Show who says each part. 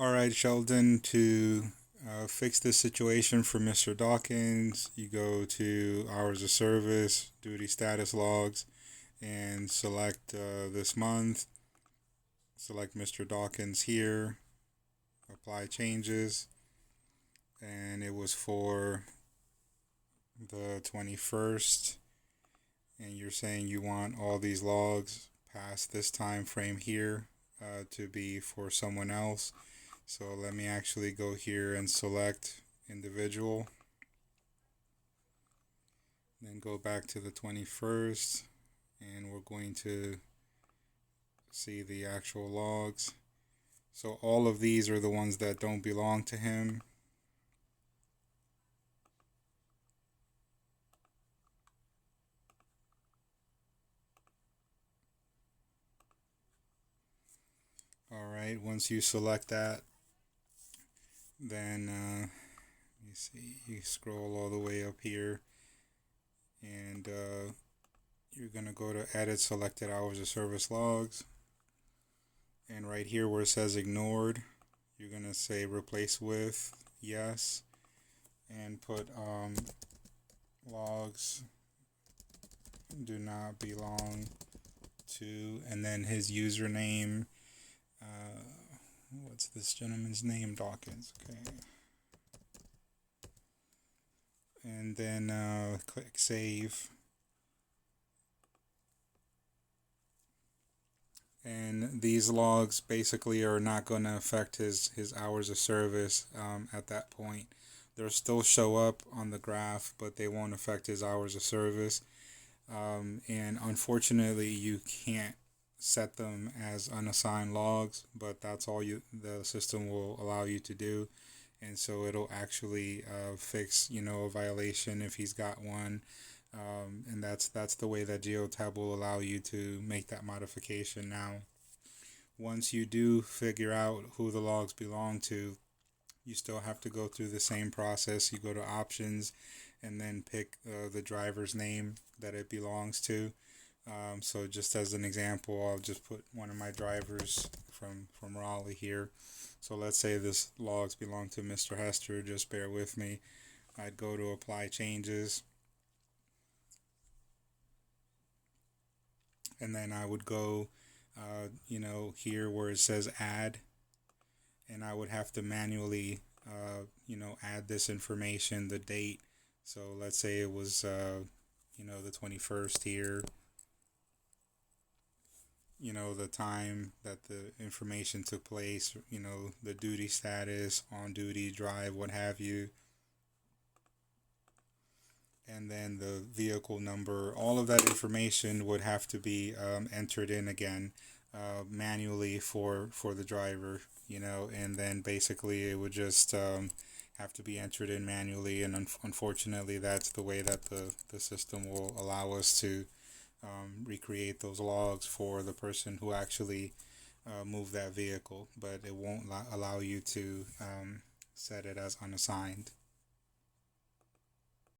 Speaker 1: All right, Sheldon, to fix this situation for Mr. Dawkins, you go to hours of service, duty status logs, and select this month. Select Mr. Dawkins here, apply changes, and it was for the 21st. And you're saying you want all these logs past this time frame here to be for someone else. So let me actually go here and select individual. Then go back to the 21st and we're going to see the actual logs. So all of these are the ones that don't belong to him. All right, once you select that, then let me see, you scroll all the way up here and you're going to go to edit selected hours of service logs. And right here where it says ignored, you're going to say replace with yes and put logs do not belong to, and then his username. What's this gentleman's name? Dawkins. Okay. And then click save. And these logs basically are not going to affect his hours of service at that point. They'll still show up on the graph, but they won't affect his hours of service. And unfortunately, you can't set them as unassigned logs, but that's all the system will allow you to do. And so it'll actually fix, a violation if he's got one. And that's the way that Geotab will allow you to make that modification now. Once you do figure out who the logs belong to, you still have to go through the same process. You go to options and then pick the driver's name that it belongs to. So just as an example, I'll just put one of my drivers from Raleigh here. So let's say this logs belong to Mr. Hester. Just bear with me. I'd go to apply changes. And then I would go, here where it says add. And I would have to manually, add this information, the date. So let's say it was, the 21st here. The time that the information took place, the duty status, on duty, drive, what have you. And then the vehicle number, all of that information would have to be entered in again manually for the driver, and then basically it would just have to be entered in manually. And unfortunately, that's the way that the system will allow us to recreate those logs for the person who actually moved that vehicle, but it won't allow you to set it as unassigned.